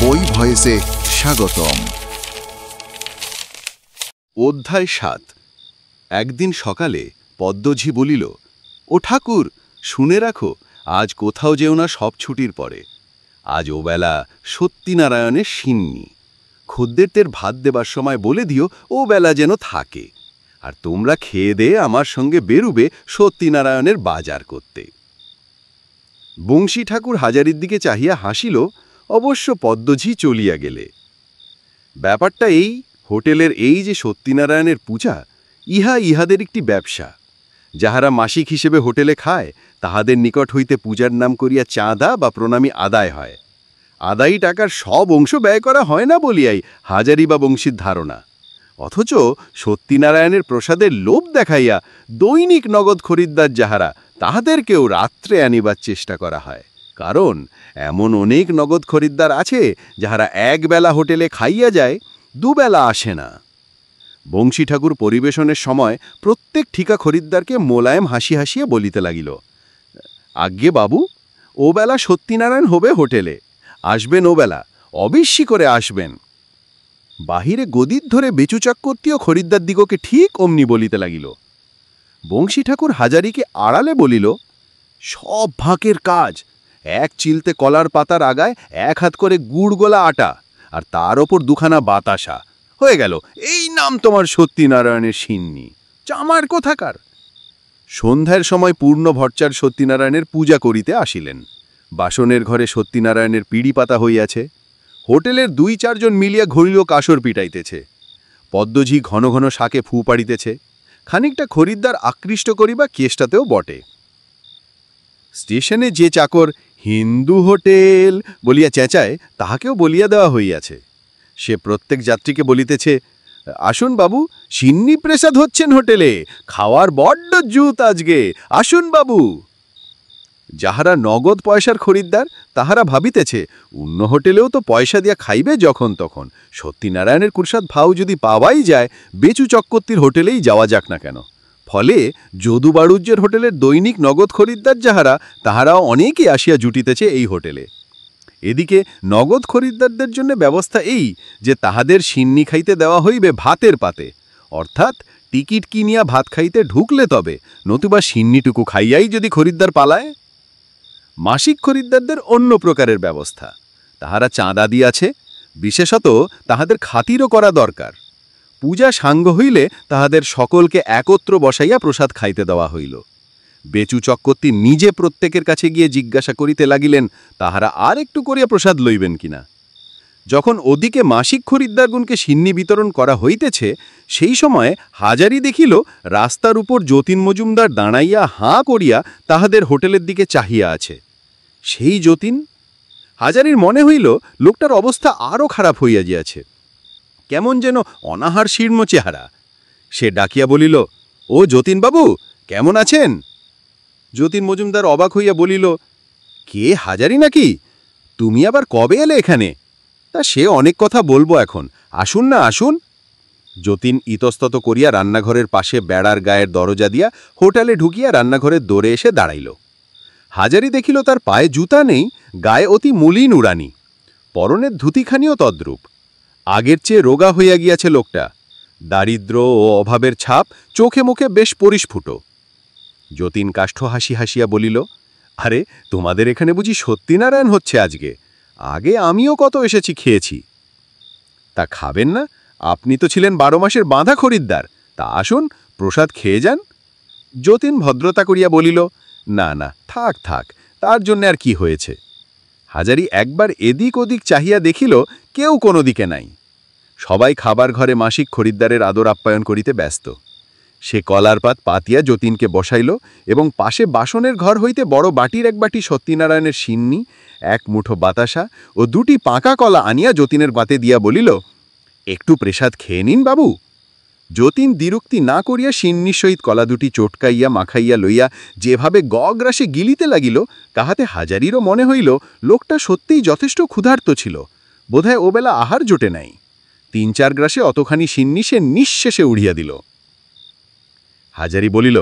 বই ভয়েসে স্বাগতম। অধ্যায় ৭। একদিন সকালে পদ্মঝি বলিল, ও ঠাকুর, শুনে রাখো, আজ কোথাও যেও না সব ছুটির পরে। আজ ওবেলা সত্যিনারায়ণের সিন্নি। খদ্দেরদের ভাত দেবার সময় বলে দিও ও বেলা যেন থাকে, আর তোমরা খেয়ে দিয়ে আমার সঙ্গে বেরুবে সত্যিনারায়ণের বাজার করতে। বংশী ঠাকুর হাজারির দিকে চাহিয়া হাসিল, অবশ্য পদ্মঝি চলিয়া গেলে। ব্যাপারটা এই, হোটেলের এই যে সত্যিনারায়ণের পূজা, ইহাদের একটি ব্যবসা। যাহারা মাসিক হিসেবে হোটেলে খায়, তাহাদের নিকট হইতে পূজার নাম করিয়া চাঁদা বা প্রণামী আদায় হয়। আদায়ী টাকার সব অংশ ব্যয় করা হয় না বলিয়াই হাজারি বা বংশীর ধারণা। অথচ সত্যিনারায়ণের প্রসাদের লোভ দেখাইয়া দৈনিক নগদ খরিদ্দার যাহারা, তাহাদেরকেও রাত্রে আনিবার চেষ্টা করা হয়। কারণ এমন অনেক নগদ খরিদ্দার আছে যাহারা একবেলা হোটেলে খাইয়া যায়, দুবেলা আসে না। বংশী ঠাকুর পরিবেশনের সময় প্রত্যেক ঠিকা খরিদ্দারকে মোলায়েম হাসিয়া বলিতে লাগিল, আজ্ঞে বাবু, ওবেলা সত্যিনারায়ণ হবে হোটেলে, আসবেন ওবেলা, অবশ্যই করে আসবেন। বাহিরে গদির ধরে বেচুচাক্কর্তীয় খরিদ্দার দিগকে ঠিক অমনি বলিতে লাগিল। বংশী ঠাকুর হাজারিকে আড়ালে বলিল, সব ভাঁকের কাজ। এক চিলতে কলার পাতার আগায় 1 হাত করে গুড় গোলা আটা, আর তার ওপর 2খানা বাতাসা, হয়ে গেল এই নাম তোমার সত্যিনারায়ণের সিন্নি। চামার কোথাকার। সন্ধ্যার সময় পূর্ণ ভট্টার সত্যিনারায়ণের পূজা করিতে আসিলেন। বাসনের ঘরে সত্যিনারায়ণের পিড়ি পাতা হইয়াছে। হোটেলের 2-4 জন মিলিয়া ঘড়িও কাসর পিটাইতেছে। পদ্মঝি ঘন ঘন শাকে ফু পাড়িতেছে, খানিকটা খরিদ্দার আকৃষ্ট করিবা কেষ্টাতেও বটে। স্টেশনে যে চাকর হিন্দু হোটেল বলিয়া চেঁচায়, তাহাকেও বলিয়া দেওয়া হইয়াছে। সে প্রত্যেক যাত্রীকে বলিতেছে, আসুন বাবু, সিন্নি প্রসাদ হচ্ছেন হোটেলে, খাওয়ার বড্ড জুত আজকে, আসুন বাবু। যাহারা নগদ পয়সার খরিদ্দার, তাহারা ভাবিতেছে অন্য হোটেলেও তো পয়সা দিয়া খাইবে যখন তখন, সত্যিনারায়ণের প্রসাদ ভাও যদি পাওয়াই যায়, বেচু চক্কর্তির হোটেলেই যাওয়া যাক না কেন। ফলে যদু বাড়ুজ্যের হোটেলের দৈনিক নগদ খরিদ্দার যাহারা, তাহারাও অনেকেই আসিয়া জুটিতেছে এই হোটেলে। এদিকে নগদ খরিদ্দারদের জন্য ব্যবস্থা এই যে তাহাদের সিন্নি খাইতে দেওয়া হইবে ভাতের পাতে, অর্থাৎ টিকিট কিনিয়া ভাত খাইতে ঢুকলে তবে, নতুবা সিন্নিটুকু খাইয়াই যদি খরিদ্দার পালায়। মাসিক খরিদ্দারদের অন্য প্রকারের ব্যবস্থা। তাহারা চাঁদা দিয়াছে, বিশেষত তাহাদের খাতিরও করা দরকার। পূজা সাঙ্গ হইলে তাহাদের সকলকে একত্র বসাইয়া প্রসাদ খাইতে দেওয়া হইল। বেচু চক্কর্তী নিজে প্রত্যেকের কাছে গিয়ে জিজ্ঞাসা করিতে লাগিলেন, তাহারা আর একটু করিয়া প্রসাদ লইবেন কিনা। যখন ওদিকে মাসিক খরিদ্দারগণকে সিন্নি বিতরণ করা হইতেছে, সেই সময় হাজারি দেখিল রাস্তার উপর যতীন মজুমদার দাঁড়াইয়া হাঁ করিয়া তাহাদের হোটেলের দিকে চাহিয়া আছে। সেই যতীন। হাজারির মনে হইল লোকটার অবস্থা আরও খারাপ হইয়া গিয়াছে, কেমন যেন অনাহার শীর্ণ চেহারা। সে ডাকিয়া বলিল, ও যতীনবাবু, কেমন আছেন? যতীন মজুমদার অবাক হইয়া বলিল, কে, হাজারি নাকি? তুমি আবার কবে এলে এখানে? তা সে অনেক কথা বলবো এখন, আসুন না আসুন। যতীন ইতস্তত করিয়া রান্নাঘরের পাশে বেড়ার গায়ের দরজা দিয়া হোটেলে ঢুকিয়া রান্নাঘরের দোরে এসে দাঁড়াইল। হাজারি দেখিল তার পায়ে জুতা নেই, গায়ে অতি মলিন উড়ানি, পরনের ধুতিখানিও তদ্রূপ। আগের চেয়ে রোগা হইয়া গিয়াছে লোকটা, দারিদ্র ও অভাবের ছাপ চোখে মুখে বেশ পরিস্ফুট। যতীন কাষ্ঠ হাসিয়া বলিল, আরে, তোমাদের এখানে বুঝি সত্যিনারায়ণ হচ্ছে আজকে? আগে আমিও কত এসেছি, খেয়েছি। তা খাবেন না? আপনি তো ছিলেন 12 মাসের বাঁধা খরিদ্দার, তা আসুন, প্রসাদ খেয়ে যান। যতীন ভদ্রতা করিয়া বলিল, না না, থাক থাক, তার জন্য আর কি হয়েছে। হাজারি একবার এদিক ওদিক চাহিয়া দেখিল, কেউ কোনো দিকে নাই। সবাই খাবার ঘরে মাসিক খরিদ্দারের আদর আপ্যায়ন করিতে ব্যস্ত। সে কলার পাত পাতিয়া যতীনকে বসাইল এবং পাশে বাসনের ঘর হইতে বড় বাটির 1 বাটি সত্যিনারায়ণের সিন্নি, 1 মুঠো বাতাসা ও 2টি পাকা কলা আনিয়া যতীনের পাতে দিয়া বলিল, একটু প্রসাদ খেয়ে নিন বাবু। যতীন দ্বিরুক্তি না করিয়া সিন্নির সহিত কলা 2টি চটকাইয়া মাখাইয়া লইয়া যেভাবে গগ্রাসে গিলিতে লাগিল, তাহাতে হাজারিরও মনে হইল লোকটা সত্যিই যথেষ্ট ক্ষুধার্ত ছিল, বোধহয় ওবেলা আহার জোটে নাই। 3-4 গ্রাসে অতখানি সিন্নি সে নিঃশেষে উড়িয়া দিল। হাজারি বলিল,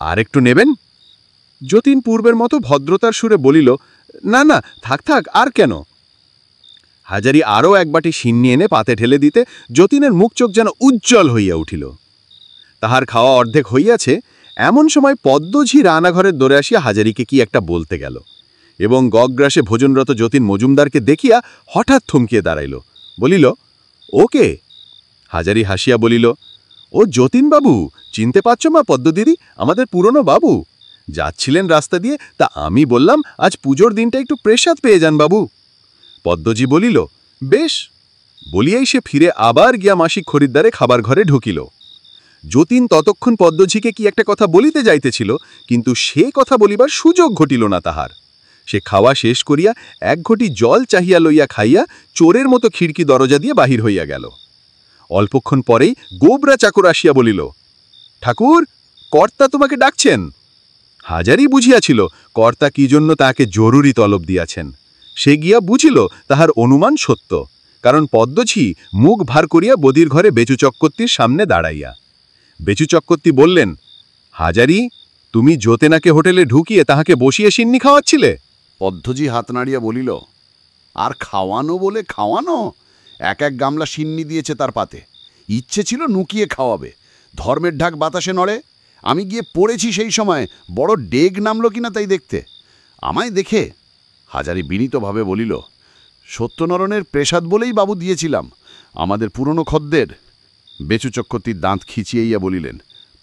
আর একটু নেবেন? যতীন পূর্বের মতো ভদ্রতার সুরে বলিল, না না, থাক থাক, আর কেন। হাজারি আরও এক বাটি সিন্নি এনে পাতে ঢেলে দিতে যতীনের মুখ চোখ যেন উজ্জ্বল হইয়া উঠিল। তাহার খাওয়া অর্ধেক হইয়াছে, এমন সময় পদ্মঝি রান্নাঘরের দৌড়ে আসিয়া হাজারিকে কি একটা বলতে গেল এবং গগ্রাসে ভোজনরত যতীন মজুমদারকে দেখিয়া হঠাৎ থমকিয়ে দাঁড়াইল, বলিল, ওকে? হাজারি হাসিয়া বলিল, ও যতীনবাবু, চিনতে পারছ মা পদ্মদিদি, আমাদের পুরনো বাবু। যাচ্ছিলেন রাস্তা দিয়ে, তা আমি বললাম আজ পুজোর দিনটা একটু প্রসাদ পেয়ে যান বাবু। পদ্মজি বলিল, বেশ, বলিয়াই সে ফিরে আবার গিয়া মাসিক খরিদ্দারে খাবার ঘরে ঢুকিল। যতীন ততক্ষণ পদ্মঝিকে কি একটা কথা বলিতে যাইতেছিল, কিন্তু সে কথা বলিবার সুযোগ ঘটিল না তাহার। সে খাওয়া শেষ করিয়া এক ঘটি জল চাহিয়া লইয়া খাইয়া চোরের মতো খিড়কি দরজা দিয়ে বাহির হইয়া গেল। অল্পক্ষণ পরেই গোবরা চাকর আসিয়া বলিল, ঠাকুর, কর্তা তোমাকে ডাকছেন। হাজারি বুঝিয়াছিল কর্তা কি জন্য তাহাকে জরুরি তলব দিয়াছেন। সে গিয়া বুঝিল তাহার অনুমান সত্য, কারণ পদ্মঝি মুখ ভার করিয়া বদির ঘরে বেচু চক্রবর্তীর সামনে দাঁড়াইয়া। বেচু চক্রবর্তী বললেন, হাজারি, তুমি যোতেনাকে হোটেলে ঢুকিয়ে তাহাকে বসিয়ে সিন্নি খাওয়াচ্ছিলে? পদ্মজি হাত নাড়িয়া বলিল, আর খাওয়ানো বলে খাওয়ানো, এক এক গামলা সিন্নি দিয়েছে তার পাতে। ইচ্ছে ছিল নুকিয়ে খাওয়াবে, ধর্মের ঢাক বাতাসে নড়ে। আমি গিয়ে পড়েছি সেই সময়, বড় ডেগ নামলো কিনা তাই দেখতে। আমায় দেখে হাজারি বিনীতভাবে বলিল, সত্যনারায়ণের প্রসাদ বলেই বাবু দিয়েছিলাম, আমাদের পুরনো খদ্দের। বেচু চক্রবর্তীর দাঁত খিচিয়েইয়া বলিলেন,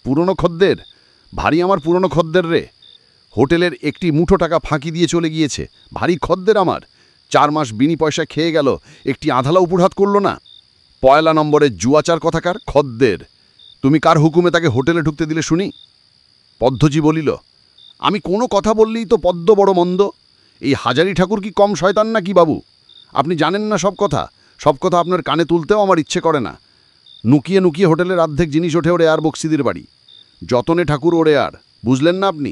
পুরনো খদ্দের? ভারী আমার পুরনো খদ্দের রে। হোটেলের একটি মুঠো টাকা ফাঁকি দিয়ে চলে গিয়েছে, ভারী খদ্দের আমার। 4 মাস বিনি পয়সা খেয়ে গেল, একটি আধালা উপরহাত করল না। পয়লা নম্বরের জুয়াচার কথাকার খদ্দের। তুমি কার হুকুমে তাকে হোটেলে ঢুকতে দিলে শুনি? পদ্মজি বলিল, আমি কোনো কথা বললেই তো পদ্ম বড় মন্দ। এই হাজারি ঠাকুর কি কম শয়তান না কি বাবু? আপনি জানেন না সব কথা, সব কথা আপনার কানে তুলতেও আমার ইচ্ছে করে না। নুকিয়ে নুকিয়ে হোটেলের অর্ধেক জিনিস ওঠে ওরে আর বক্সিদির বাড়ি। যতনে ঠাকুর ওরে আর, বুঝলেন না আপনি?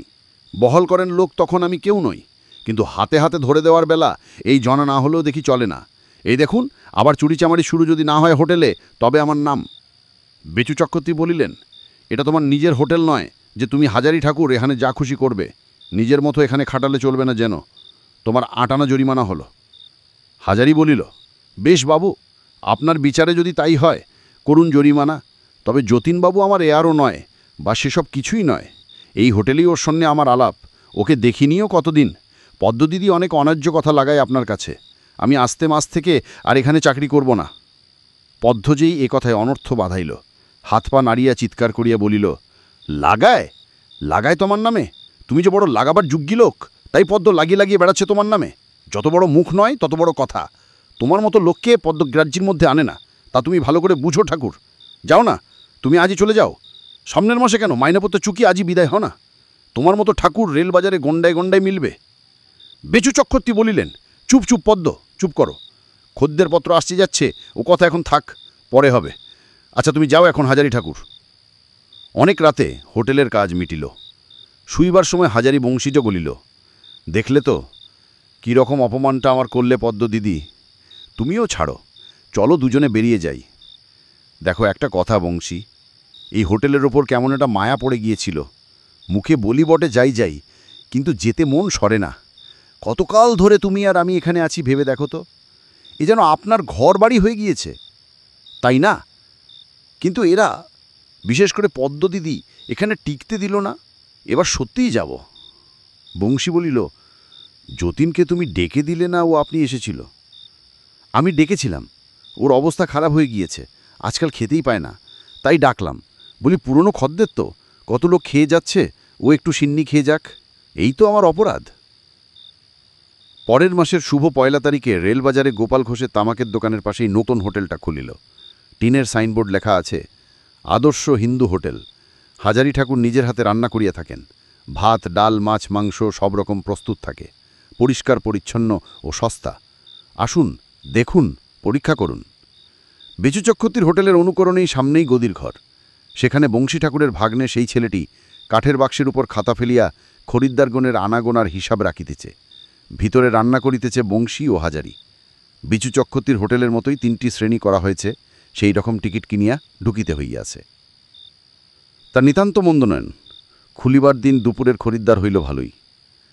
বহল করেন লোক তখন আমি কেউ নই, কিন্তু হাতে হাতে ধরে দেওয়ার বেলা এই জনা না হলেও দেখি চলে না। এই দেখুন, আবার চুরিচামারি শুরু যদি না হয় হোটেলে, তবে আমার নাম। বেচু চক্রবর্তী বলিলেন, এটা তোমার নিজের হোটেল নয় যে তুমি হাজারি ঠাকুর এখানে যা খুশি করবে। নিজের মতো এখানে খাটালে চলবে না যেন। তোমার 8 আনা জরিমানা হলো। হাজারি বলিল, বেশ বাবু, আপনার বিচারে যদি তাই হয় করুন জরিমানা। তবে যতীনবাবু আমার এয়ারও নয়, বা সেসব কিছুই নয়। এই হোটেলেই ওর সঙ্গে আমার আলাপ। ওকে দেখিনিও কতদিন। পদ্মদিদি অনেক অন্যায্য কথা লাগায় আপনার কাছে। আমি আসতে মাস থেকে আর এখানে চাকরি করব না। পদ্মজেই এ কথায় অনর্থ বাধাইল। হাত পা নাড়িয়া চিৎকার করিয়া বলিল, লাগায়? লাগায় তোমার নামে? তুমি যে বড় লাগাবার যোগ্যী লোক, তাই পদ্ম লাগিয়ে লাগিয়ে বেড়াচ্ছে তোমার নামে। যত বড় মুখ নয় তত বড় কথা। তোমার মতো লোককে পদ্ম গ্রাহ্যের মধ্যে আনে না, তা তুমি ভালো করে বুঝো ঠাকুর। যাও না, তুমি আজই চলে যাও। সামনের মাসে কেন, মাইনেপত্র চুকি আজই বিদায় হও না। তোমার মতো ঠাকুর রেলবাজারে গন্ডায় গন্ডায় মিলবে। বেচু চক্রবর্তী বলিলেন, চুপ চুপ পদ্ম, চুপ করো। খদ্দের পত্র আসতে যাচ্ছে, ও কথা এখন থাক, পরে হবে। আচ্ছা তুমি যাও এখন হাজারি ঠাকুর। অনেক রাতে হোটেলের কাজ মিটিল। শুইবার সময় হাজারি বংশীজ বলিল, দেখলে তো কী রকম অপমানটা আমার করলে পদ্ম দিদি। তুমিও ছাড়ো, চলো দুজনে বেরিয়ে যাই। দেখো একটা কথা বংশী, এই হোটেলের ওপর কেমন একটা মায়া পড়ে গিয়েছিল। মুখে বলি বটে যাই যাই, কিন্তু যেতে মন সরে না। কতকাল ধরে তুমি আর আমি এখানে আছি ভেবে দেখো তো। এ যেন আপনার ঘর বাড়ি হয়ে গিয়েছে, তাই না? কিন্তু এরা, বিশেষ করে পদ্ম দিদি, এখানে টিকতে দিল না। এবার সত্যিই যাব। বংশী বলিল, যতীনকে তুমি ডেকে দিলে না? ও আপনি এসেছিল। আমি ডেকেছিলাম, ওর অবস্থা খারাপ হয়ে গিয়েছে, আজকাল খেতেই পায় না, তাই ডাকলাম। বলি পুরনো খদ্দের তো, কত লোক খেয়ে যাচ্ছে, ও একটু সিন্নি খেয়ে যাক, এই তো আমার অপরাধ। পরের মাসের শুভ 1 তারিখে রেলবাজারে গোপাল ঘোষের তামাকের দোকানের পাশেই নতুন হোটেলটা খুলিল। টিনের সাইনবোর্ড লেখা আছে, আদর্শ হিন্দু হোটেল। হাজারি ঠাকুর নিজের হাতে রান্না করিয়া থাকেন। ভাত, ডাল, মাছ, মাংস সব রকম প্রস্তুত থাকে। পরিষ্কার পরিচ্ছন্ন ও সস্তা। আসুন, দেখুন, পরীক্ষা করুন। বেচু চক্রবর্তীর হোটেলের অনুকরণেই সামনেই গদির ঘর। সেখানে বংশী ঠাকুরের ভাগ্নে সেই ছেলেটি কাঠের বাক্সের উপর খাতা ফেলিয়া খরিদ্দারগণের আনাগোনার হিসাব রাখিতেছে। ভিতরে রান্না করিতেছে বংশী ও হাজারি। বেচু চক্রবর্তীর হোটেলের মতোই 3টি শ্রেণী করা হয়েছে, সেই রকম টিকিট কিনিয়া ঢুকিতে হইয়াছে। তা নিতান্ত মন্দ নয়। খুলিবার দিন দুপুরের খরিদ্দার হইল ভালোই।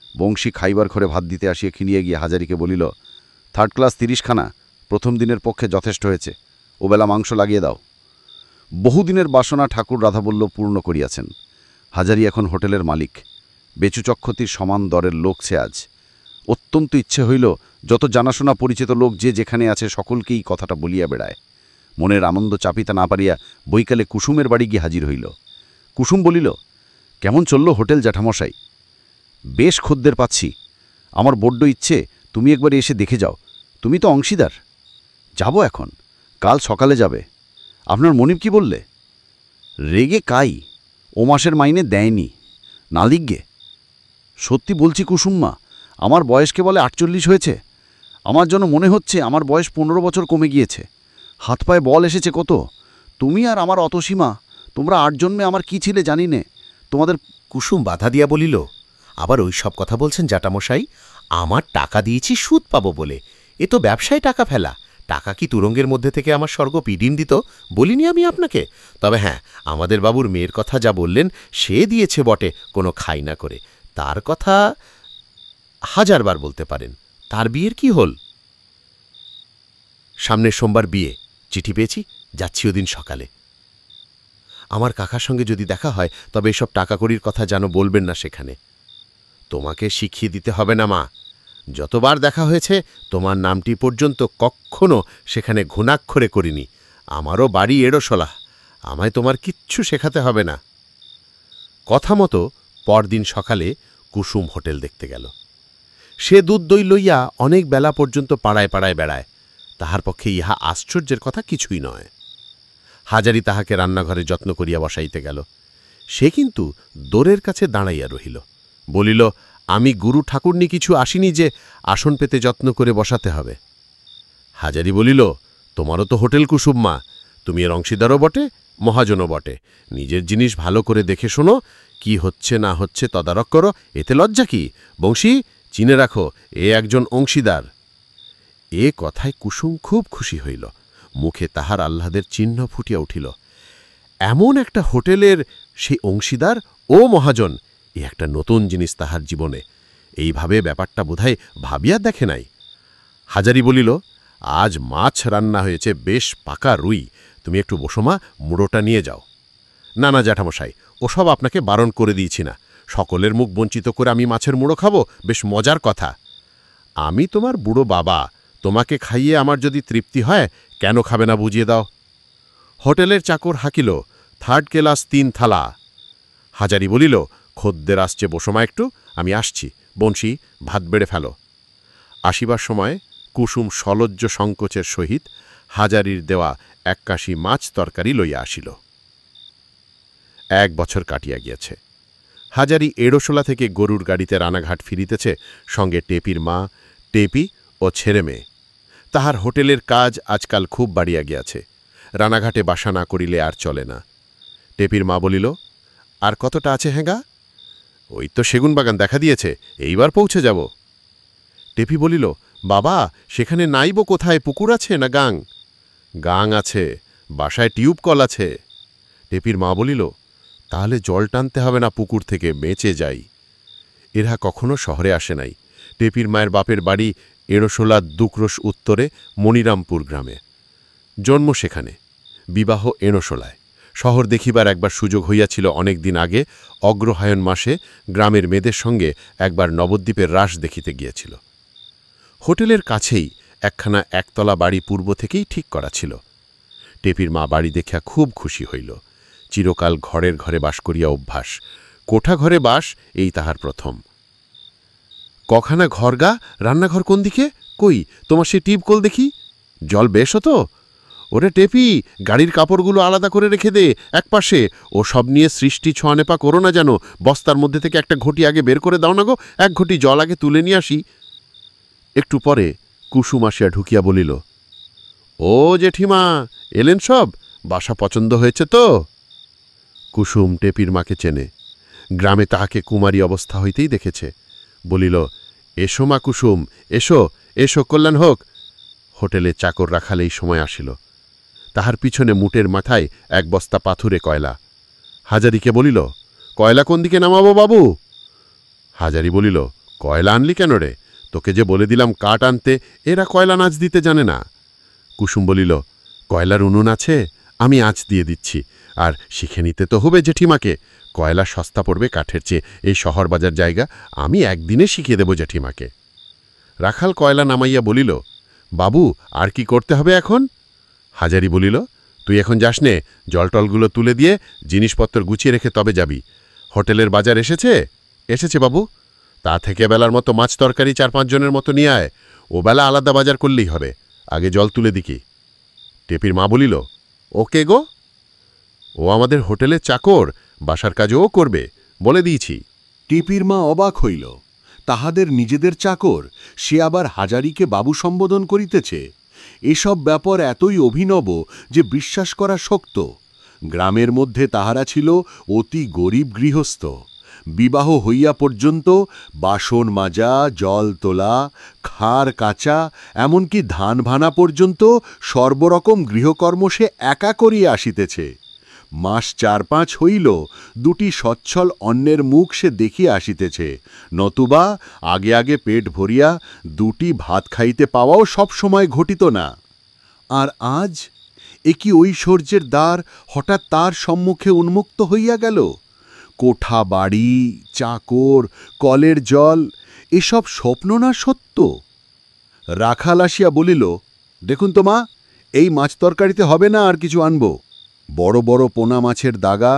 বংশী খাইবার ঘরে ভাত দিতে আসিয়া খিনিয়ে গিয়ে হাজারিকে বলিল, 3rd ক্লাস 30 খানা, প্রথম দিনের পক্ষে যথেষ্ট হয়েছে, ওবেলা মাংস লাগিয়ে দাও। বহুদিনের বাসনা ঠাকুর রাধাবল্লভ পূর্ণ করিয়াছেন। হাজারি এখন হোটেলের মালিক, বেচুচক্ষতির সমান দরের লোক সে আজ। অত্যন্ত ইচ্ছে হইল যত জানাশোনা পরিচিত লোক যে যেখানে আছে সকলকেই কথাটা বলিয়া বেড়ায়। মনের আনন্দ চাপিতে না পারিয়া বৈকালে কুসুমের বাড়ি গিয়ে হাজির হইল। কুসুম বলিল, কেমন চলল হোটেল জ্যাঠামশাই? বেশ খদ্দের পাচ্ছি। আমার বড্ড ইচ্ছে তুমি একবার এসে দেখে যাও। তুমি তো অংশীদার। যাব এখন, কাল সকালে যাবে। আপনার মনিব কি বললে? রেগে কাই, ও মাসের মাইনে দেয়নি, না লিখগে। সত্যি বলছি কুসুম্মা, আমার বয়স কেবল 48 হয়েছে। আমার জন্য মনে হচ্ছে আমার বয়স 15 বছর কমে গিয়েছে। হাত পায়ে বল এসেছে কত। তুমি আর আমার অতসীমা, তোমরা 8 জন্মে আমার কি ছিলে জানি নে। তোমাদের কুসুম বাধা দিয়া বলিল, আবার ওই সব কথা বলছেন জ্যাঠামশাই? আমার টাকা দিয়েছি সুদ পাবো বলে, এ তো ব্যবসায় টাকা ফেলা। টাকা কি তুরঙ্গের মধ্যে থেকে আমার স্বর্গ পিডিম দিত? বলিনি আমি আপনাকে? তবে হ্যাঁ, আমাদের বাবুর মেয়ের কথা যা বললেন সে দিয়েছে বটে, কোনো খাই না করে। তার কথা 1000 বার বলতে পারেন। তার বিয়ের কি হল? সামনের সোমবার বিয়ে, চিঠি পেয়েছি, যাচ্ছি ওদিন সকালে। আমার কাকার সঙ্গে যদি দেখা হয় তবে এসব টাকা কড়ির কথা যেন বলবেন না সেখানে। তোমাকে শিখিয়ে দিতে হবে না মা, যতবার দেখা হয়েছে তোমার নামটি পর্যন্ত কখনো সেখানে ঘুণাক্ষরে করিনি। আমারও বাড়ি এড়োশোলা, আমায় তোমার কিচ্ছু শেখাতে হবে না। কথা মতো পরদিন সকালে কুসুম হোটেল দেখতে গেল। সে দুধ দই লইয়া অনেক বেলা পর্যন্ত পাড়ায় পাড়ায় বেড়ায়, তাহার পক্ষে ইহা আশ্চর্যের কথা কিছুই নয়। হাজারি তাহাকে রান্নাঘরে যত্ন করিয়া বসাইতে গেল। সে কিন্তু দোরের কাছে দাঁড়াইয়া রহিল, বলিল, আমি গুরু ঠাকুরনি কিছু আসিনি যে আসন পেতে যত্ন করে বসাতে হবে। হাজারি বলিল, তোমারও তো হোটেল কুসুম্মা, তুমি এর অংশীদারও বটে, মহাজনও বটে। নিজের জিনিস ভালো করে দেখে শোনো, কি হচ্ছে না হচ্ছে তদারক করো, এতে লজ্জা কি? বংশী, চিনে রাখো, এ একজন অংশীদার। এ কথায় কুসুম খুব খুশি হইল, মুখে তাহার আহ্লাদের চিহ্ন ফুটিয়া উঠিল। এমন একটা হোটেলের সেই অংশীদার ও মহাজন, এ একটা নতুন জিনিস তাহার জীবনে। এইভাবে ব্যাপারটা বোধহয় ভাবিয়া দেখে নাই। হাজারি বলিল, আজ মাছ রান্না হয়েছে, বেশ পাকা রুই। তুমি একটু বসো মা, মুড়োটা নিয়ে যাও। না না জ্যাঠামশাই, ওসব আপনাকে বারণ করে দিয়েছি না। সকলের মুখ বঞ্চিত করে আমি মাছের মুড়ো খাবো? বেশ মজার কথা। আমি তোমার বুড়ো বাবা, তোমাকে খাইয়ে আমার যদি তৃপ্তি হয়, কেন খাবে না বুঝিয়ে দাও। হোটেলের চাকর হাঁকিল, 3rd ক্লাস 3 থালা। হাজারি বলিল, খদ্দের আসছে, বসমা একটু, আমি আসছি। বংশী, ভাত বেড়ে ফেলো। আসিবার সময় কুসুম সলজ্জ সংকোচের সহিত হাজারির দেওয়া 1 কাশি মাছ তরকারি লইয়া আসিল। 1 বছর কাটিয়া গিয়াছে। হাজারি এড়োশোলা থেকে গরুর গাড়িতে রানাঘাট ফিরিতেছে, সঙ্গে টেপির মা, টেপি ও ছেলে মেয়ে। তাহার হোটেলের কাজ আজকাল খুব বাড়িয়া গিয়াছে। রানাঘাটে বাসা না করিলে আর চলে না। টেপির মা বলিল, আর কতটা আছে হেঙ্গা? ওই তো সেগুন বাগান দেখা দিয়েছে, এইবার পৌঁছে যাব। টেপি বলিল, বাবা, সেখানে নাইব কোথায়, পুকুর আছে না গাং? গাং আছে, বাসায় টিউব কল আছে। টেপির মা বলিল, তাহলে জল টানতে হবে না পুকুর থেকে, বেঁচে যাই। এরা কখনো শহরে আসে নাই। টেপির মায়ের বাপের বাড়ি এড়োশোলা দুক্রোশ উত্তরে মনিরামপুর গ্রামে। জন্ম সেখানে, বিবাহ এড়োশোলায়। শহর দেখিবার একবার সুযোগ হইয়াছিল অনেক দিন আগে। অগ্রহায়ণ মাসে গ্রামের মেয়েদের সঙ্গে একবার নবদ্বীপের রাস দেখিতে গিয়েছিল। হোটেলের কাছেই একখানা একতলা বাড়ি পূর্ব থেকেই ঠিক করা ছিল। টেপির মা বাড়ি দেখিয়া খুব খুশি হইল। চিরকাল ঘরের ঘরে বাস করিয়া অভ্যাস, কোঠা ঘরে বাস এই তাহার প্রথম। কখানা ঘরগা, রান্নাঘর কোন দিকে? কই তোমার সে টিপকল দেখি, জল বেশ হতো। ওরে টেপি, গাড়ির কাপড়গুলো আলাদা করে রেখে দে একপাশে, ও সব নিয়ে সৃষ্টি ছোঁয়ানেপা করো না যেন। বস্তার মধ্যে থেকে একটা ঘটি আগে বের করে দাও না গো, 1 ঘটি জল আগে তুলে নিয়ে আসি। একটু পরে কুসুম আসিয়া ঢুকিয়া বলিল, ও জেঠিমা, এলেন সব? বাসা পছন্দ হয়েছে তো? কুসুম টেপির মাকে চেনে, গ্রামে তাহাকে কুমারী অবস্থা হইতেই দেখেছে। বলিল, এসো মা কুসুম, এসো এসো, কল্যাণ হোক। হোটেলে চাকর রাখালেই সময় আসিল। তাহার পিছনে মুটের মাথায় 1 বস্তা পাথুরে কয়লা। হাজারিকে বলিল, কয়লা কোন দিকে নামাবো বাবু? হাজারি বলিল, কয়লা আনলি কেন রে? তোকে যে বলে দিলাম কাঠ আনতে, এরা কয়লা নাচ দিতে জানে না। কুসুম বলিল, কয়লার উনুন আছে, আমি আঁচ দিয়ে দিচ্ছি। আর শিখে নিতে তো হবে জেঠিমাকে। কয়লা সস্তা পড়বে কাঠের চেয়ে, এই শহর বাজার জায়গা, আমি একদিনে শিখিয়ে দেব জেঠিমাকে। রাখাল কয়লা নামাইয়া বলিল, বাবু আর কি করতে হবে এখন? হাজারি বলিল, তুই এখন যাস নে, জলটলগুলো তুলে দিয়ে জিনিসপত্র গুছিয়ে রেখে তবে যাবি। হোটেলের বাজার এসেছে? এসেছে বাবু। তা থেকে বেলার মতো মাছ তরকারি 4-5 জনের মতো নিয়ে আয়। ও বেলা আলাদা বাজার করলেই হবে, আগে জল তুলে দিকি। টেপির মা বলিল, ওকে গো, ও আমাদের হোটেলের চাকর, বাসার কাজও করবে, বলে দিয়েছি। টেপির মা অবাক হইল, তাহাদের নিজেদের চাকর, সে আবার হাজারিকে বাবু সম্বোধন করিতেছে। এসব ব্যাপার এতই অভিনব যে বিশ্বাস করা শক্ত। গ্রামের মধ্যে তাহারা ছিল অতি গরিব গৃহস্থ। বিবাহ হইয়া পর্যন্ত বাসন মাজা, জল তোলা, খার কাচা, এমনকি ধান ভানা পর্যন্ত সর্বরকম গৃহকর্ম সে একা করিয়া আসিতেছে। মাস 4-5 হইল, দুটি সচ্ছল অন্যের মুখ সে দেখিয়া আসিতেছে, নতুবা আগে আগে পেট ভরিয়া দুটি ভাত খাইতে পাওয়াও সব সময় ঘটিত না। আর আজ এ কি ঐশ্বর্যের দ্বার হঠাৎ তার সম্মুখে উন্মুক্ত হইয়া গেল? কোঠা বাড়ি, চাকর, কলের জল, এসব স্বপ্ন না সত্য? রাখাল আসিয়া বলিল, দেখুন তো মা, এই মাছ তরকারিতে হবে না আর কিছু আনব। বড় বড় পোনা মাছের দাগা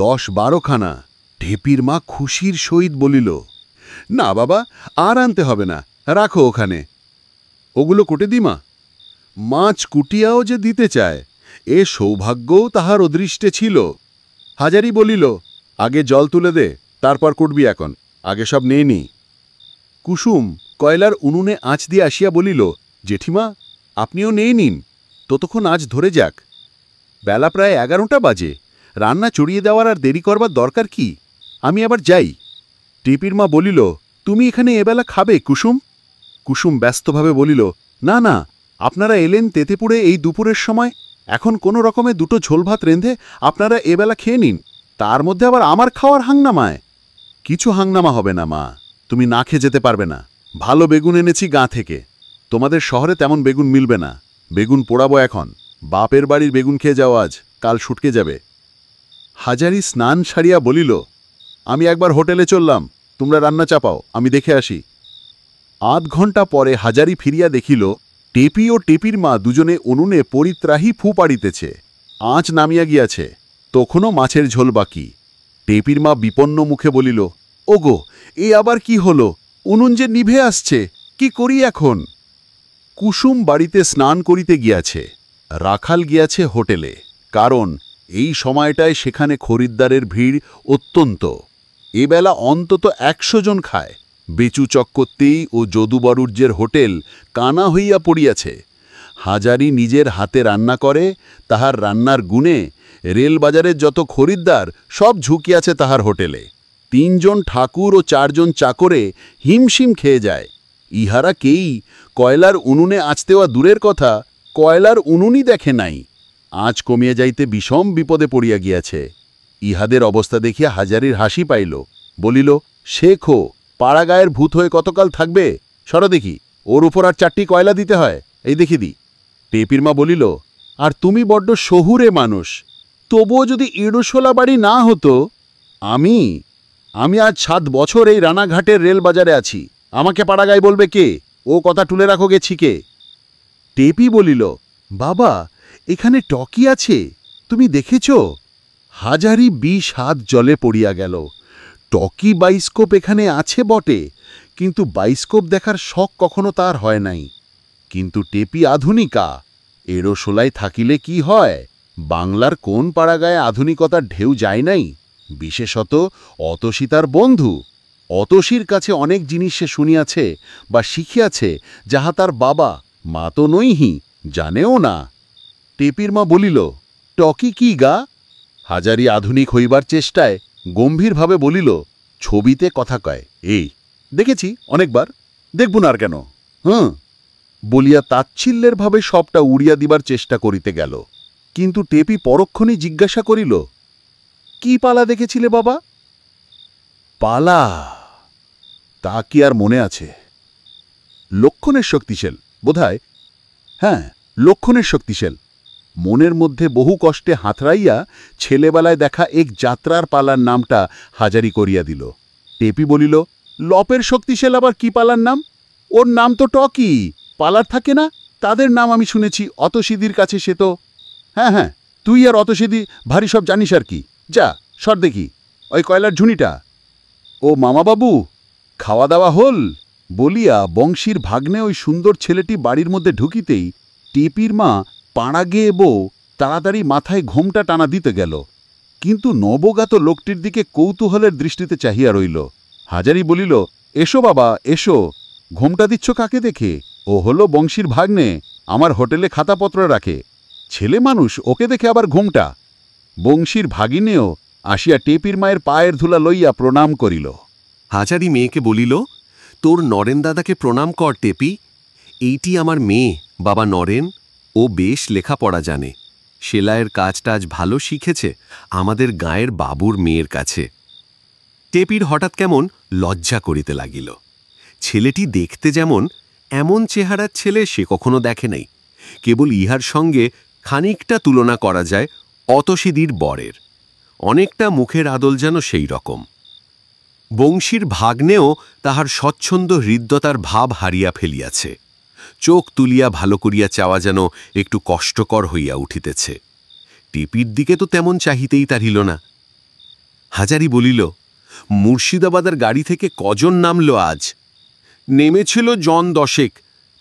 10-12 খানা। ঢেপির মা খুশির সহিত বলিল, না বাবা, আর আনতে হবে না, রাখো ওখানে। ওগুলো কুটে দিমা। মাছ কুটিয়াও যে দিতে চায়, এ সৌভাগ্যও তাহার অদৃষ্টে ছিল। হাজারি বলিল, আগে জল তুলে দে, তারপর কুটবি এখন, আগে সব নেই নি। কুসুম কয়লার উনুনে আঁচ দিয়ে আসিয়া বলিল, জেঠিমা, আপনিও নেই নিন, ততক্ষণ আজ ধরে যাক। বেলা প্রায় 11টা বাজে, রান্না চড়িয়ে দেওয়ার আর দেরি করবার দরকার কি? আমি আবার যাই। টেপির মা বলিল, তুমি এখানে এবেলা খাবে কুসুম? কুসুম ব্যস্তভাবে বলিল, না না, আপনারা এলেন তেতেপুরে এই দুপুরের সময়, এখন কোনো রকমে দুটো ঝোল ভাত রেঁধে আপনারা এবেলা খেয়ে নিন, তার মধ্যে আবার আমার খাওয়ার হাঙ্গামায়। কিছু হাঙ্গামা হবে না মা, তুমি না খেয়ে যেতে পারবে না। ভালো বেগুন এনেছি গাঁ থেকে, তোমাদের শহরে তেমন বেগুন মিলবে না। বেগুন পোড়াবো এখন, বাপের বাড়ির বেগুন খেয়ে যাও আজ, কাল শুটকে যাবে। হাজারি স্নান সারিয়া বলিল, আমি একবার হোটেলে চললাম, তোমরা রান্না চাপাও, আমি দেখে আসি। আধ ঘণ্টা পরে হাজারি ফিরিয়া দেখিল, টেপি ও টেপির মা দুজনে উনুনে পরিত্রাহী ফু পাড়িতেছে। আঁচ নামিয়া গিয়াছে, তখনও মাছের ঝোল বাকি। টেপির মা বিপন্ন মুখে বলিল, ওগো, এ আবার কি হল? উনুন যে নিভে আসছে, কি করি এখন? কুসুম বাড়িতে স্নান করিতে গিয়াছে, রাখাল গিয়াছে হোটেলে, কারণ এই সময়টায় সেখানে খরিদ্দারের ভিড় অত্যন্ত। এবেলা অন্তত 100 জন খায়। বেচু চক্রবর্তী ও যদুবরুজ্যের হোটেল কানা হইয়া পড়িয়াছে। হাজারি নিজের হাতে রান্না করে, তাহার রান্নার গুণে রেলবাজারের যত খরিদ্দার সব ঝুঁকিয়াছে তাহার হোটেলে। 3 জন ঠাকুর ও 4 জন চাকরে হিমশিম খেয়ে যায়। ইহারা কেই কয়লার উনুনে আঁচ দেওয়া দূরের কথা, কয়লার উনুনই দেখে নাই। আঁচ কমিয়া যাইতে বিষম বিপদে পড়িয়া গিয়াছে। ইহাদের অবস্থা দেখিয়া হাজারির হাসি পাইল, বলিল, শেখো, পাড়াগায়ের ভূত হয়ে কতকাল থাকবে? সর দেখি, ওর উপর আর 4টি কয়লা দিতে হয়, এই দেখি দি। টেপির মা বলিল, আর তুমি বড্ড শহুরে মানুষ, তবুও যদি ইড়োশোলা বাড়ি না হতো। আমি আজ 7 বছর এই রানাঘাটের রেলবাজারে আছি, আমাকে পাড়াগায় বলবে কে? ও কথা তুলে রাখো গে ছিকে। টেপি বলিল, বাবা, এখানে টকি আছে, তুমি দেখেছ? হাজারি 20 হাত জলে পড়িয়া গেল। টকি বাইস্কোপ এখানে আছে বটে, কিন্তু বাইস্কোপ দেখার শখ কখনো তার হয় নাই। কিন্তু টেপি আধুনিকা, এড়োশোলায় থাকিলে কি হয়? বাংলার কোন পাড়াগায়ে আধুনিকতার ঢেউ যায় নাই? বিশেষত অতসী তার বন্ধু। অতসীর কাছে অনেক জিনিস সে শুনিয়াছে বা শিখিয়াছে, যাহা তার বাবা মা তো নইহি, জানেও না। টেপির মা বলিল, টকি কি গা? হাজারি আধুনিক হইবার চেষ্টায় গম্ভীরভাবে বলিল, ছবিতে কথা কয়, এই দেখেছি অনেকবার, দেখব না আর কেন? বলিয়া তাচ্ছিল্যের ভাবে সবটা উড়িয়া দিবার চেষ্টা করিতে গেল। কিন্তু টেপি পরক্ষণে জিজ্ঞাসা করিল, কি পালা দেখেছিলে বাবা? পালা? তা কি আর মনে আছে? লক্ষণের শক্তিশাল বোধহয়। হ্যাঁ, লক্ষণের শক্তিশাল। মনের মধ্যে বহু কষ্টে হাতড়াইয়া ছেলেবেলায় দেখা এক যাত্রার পালার নামটা হাজারি করিয়া দিল। টেপি বলিল, লপের শক্তিশাল আবার কি পালার নাম? ওর নাম তো টকি। পালার থাকে না, তাদের নাম আমি শুনেছি। অতসিদির কাছে সে তো। হ্যাঁ হ্যাঁ, তুই আর অতসিদি ভারী সব জানিস আর কি। যা সর দেখি ওই কয়লার ঝুনিটা। ও মামাবাবু, খাওয়া দাওয়া হল বলিয়া বংশীর ভাগ্নে ওই সুন্দর ছেলেটি বাড়ির মধ্যে ঢুকিতেই টেপির মা পাড়া গেয়ে বউ তাড়াতাড়ি মাথায় ঘোমটা টানা দিতে গেল, কিন্তু নবগাত লোকটির দিকে কৌতূহলের দৃষ্টিতে চাহিয়া রইল। হাজারি বলিল, এসো বাবা এসো। ঘোমটা দিচ্ছ কাকে দেখে? ও হলো বংশীর ভাগ্নে, আমার হোটেলে খাতাপত্র রাখে। ছেলে মানুষ, ওকে দেখে আবার ঘোমটা। বংশীর ভাগিনেও আসিয়া টেপির মায়ের পায়ের ধুলা লইয়া প্রণাম করিল। হাজারি মেয়েকে বলিল, তোর নরেন দাদাকে প্রণাম কর টেপি। এইটি আমার মেয়ে, বাবা নরেন। ও বেশ লেখাপড়া জানে, সেলাইয়ের কাজটাজ ভালো শিখেছে আমাদের গায়ের বাবুর মেয়ের কাছে। টেপির হঠাৎ কেমন লজ্জা করিতে লাগিল। ছেলেটি দেখতে যেমন, এমন চেহারার ছেলে সে কখনো দেখে নাই। কেবল ইহার সঙ্গে খানিকটা তুলনা করা যায় অতসিদির বরের। অনেকটা মুখের আদল যেন সেই রকম। বংশীর ভাগ্নেও তাহার স্বচ্ছন্দ হৃদ্যতার ভাব হারিয়া ফেলিয়াছে। চোখ তুলিয়া ভালো করিয়া চাওয়া যেন একটু কষ্টকর হইয়া উঠিতেছে। টেপির দিকে তো তেমন চাহিতেই তারিল না। হাজারি বলিল, মুর্শিদাবাদের গাড়ি থেকে কজন নামল আজ? নেমেছিল জন 10,